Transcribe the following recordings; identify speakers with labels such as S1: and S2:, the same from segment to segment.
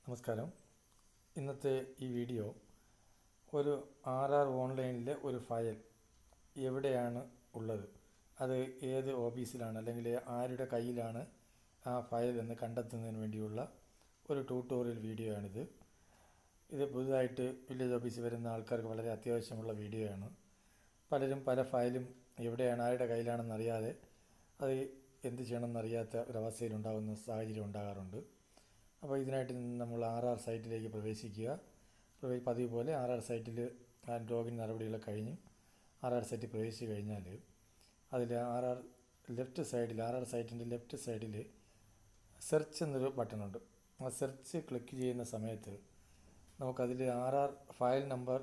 S1: നമസ്കാരം. ഇന്നത്തെ ഈ വീഡിയോ ഒരു RR ഓൺലൈനിലെ ഒരു ഫയൽ എവിടെയാണ് ഉള്ളത്, അത് ഏത് ഓഫീസിലാണ് അല്ലെങ്കിൽ ആരുടെ കയ്യിലാണ് ആ ഫയൽ എന്ന് കണ്ടെത്തുന്നതിന് വേണ്ടിയുള്ള ഒരു ട്യൂട്ടോറിയൽ വീഡിയോ ആണിത്. ഇത് പുതുതായിട്ട് വില്ലേജ് ഓഫീസിൽ വരുന്ന ആൾക്കാർക്ക് വളരെ അത്യാവശ്യമുള്ള വീഡിയോ ആണ്. പലരും പല ഫയലും എവിടെയാണ് ആരുടെ കയ്യിലാണെന്നറിയാതെ അത് എന്ത് ചെയ്യണമെന്നറിയാത്ത ഒരവസ്ഥയിലുണ്ടാകുന്ന സാഹചര്യം ഉണ്ടാകാറുണ്ട്. അപ്പോൾ ഇതിനായിട്ട് നമ്മൾ RR സൈറ്റിലേക്ക് പ്രവേശിക്കുക. പതിവ് പോലെ RR സൈറ്റിൽ ലോഗിൻ നടപടികളൊക്കെ കഴിഞ്ഞ് RR സൈറ്റിൽ പ്രവേശിച്ച് കഴിഞ്ഞാൽ അതിൽ RR സൈറ്റിൻ്റെ ലെഫ്റ്റ് സൈഡിൽ സെർച്ച് എന്നൊരു ബട്ടണുണ്ട്. ആ സെർച്ച് ക്ലിക്ക് ചെയ്യുന്ന സമയത്ത് നമുക്കതിൽ RR file number,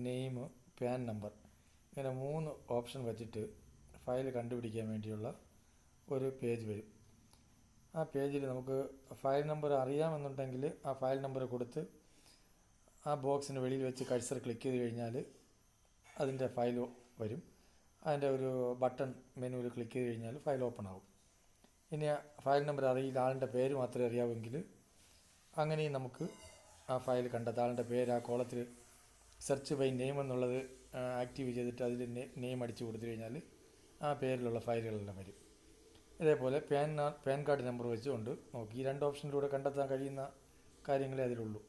S1: name, pan number ഇങ്ങനെ 3 ഓപ്ഷൻ വച്ചിട്ട് ഫയൽ കണ്ടുപിടിക്കാൻ വേണ്ടിയുള്ള ഒരു പേജ് വരും. ആ പേജിൽ നമുക്ക് ഫയൽ നമ്പർ അറിയാമെന്നുണ്ടെങ്കിൽ ആ ഫയൽ നമ്പർ കൊടുത്ത് ആ ബോക്സിന് വെളിയിൽ വെച്ച് കഴ്സർ ക്ലിക്ക് ചെയ്ത് കഴിഞ്ഞാൽ അതിൻ്റെ ഫയൽ വരും. അതിൻ്റെ ഒരു ബട്ടൺ മെനുവിൽ ക്ലിക്ക് ചെയ്ത് കഴിഞ്ഞാൽ ഫയൽ ഓപ്പൺ ആകും. ഇനി ഫയൽ നമ്പർ അറിയില്ല, ആളിൻ്റെ പേര് മാത്രമേ അറിയാവെങ്കിൽ അങ്ങനെയും നമുക്ക് ആ ഫയൽ കണ്ടെത്താം. ആളിൻ്റെ പേര് ആ കോളത്തിൽ സെർച്ച് ബൈ നെയിം എന്നുള്ളത് ആക്റ്റീവ് ചെയ്തിട്ട് അതിൽ നെയിം അടിച്ച് കൊടുത്തു കഴിഞ്ഞാൽ ആ പേരിലുള്ള ഫയലുകളെല്ലാം വരും. ഇതേപോലെ പാൻ കാർഡ് നമ്പർ വെച്ചുകൊണ്ട് നോക്കി ഈ 2 ഓപ്ഷനിലൂടെ കണ്ടെത്താൻ കഴിയുന്ന കാര്യങ്ങളേ അതിലുള്ളൂ.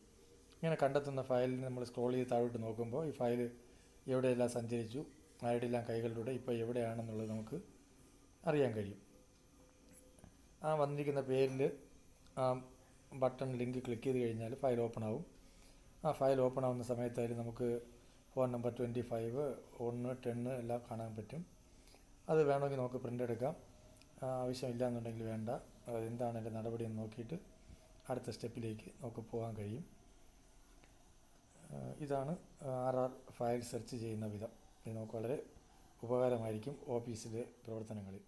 S1: ഇങ്ങനെ കണ്ടെത്തുന്ന ഫയലിന് നമ്മൾ സ്ക്രോൾ ചെയ്ത് താഴോട്ട് നോക്കുമ്പോൾ ഈ ഫയൽ എവിടെയെല്ലാം സഞ്ചരിച്ചു, ആരുടെയെല്ലാം കൈകളിലൂടെ ഇപ്പോൾ എവിടെയാണെന്നുള്ളത് നമുക്ക് അറിയാൻ കഴിയും. ആ വന്നിരിക്കുന്ന പേരിൽ ആ ബട്ടൺ ലിങ്ക് ക്ലിക്ക് ചെയ്ത് കഴിഞ്ഞാൽ ഫയൽ ഓപ്പൺ ആവും. ആ ഫയൽ ഓപ്പൺ ആവുന്ന സമയത്ത് അതിൽ നമുക്ക് ഫോൺ നമ്പർ 25, 1, 10 എല്ലാം കാണാൻ പറ്റും. അത് വേണമെങ്കിൽ നമുക്ക് പ്രിൻ്റ് എടുക്കാം. ആവശ്യമില്ല എന്നുണ്ടെങ്കിൽ വേണ്ട. എന്താണ് എൻ്റെ നടപടി എന്ന് നോക്കിയിട്ട് അടുത്ത സ്റ്റെപ്പിലേക്ക് നമുക്ക് പോകാൻ കഴിയും. ഇതാണ് RR ഫയൽ സെർച്ച് ചെയ്യുന്ന വിധം. ഇത് നമുക്ക് വളരെ ഉപകാരമായിരിക്കും ഓഫീസിലെ പ്രവർത്തനങ്ങളിൽ.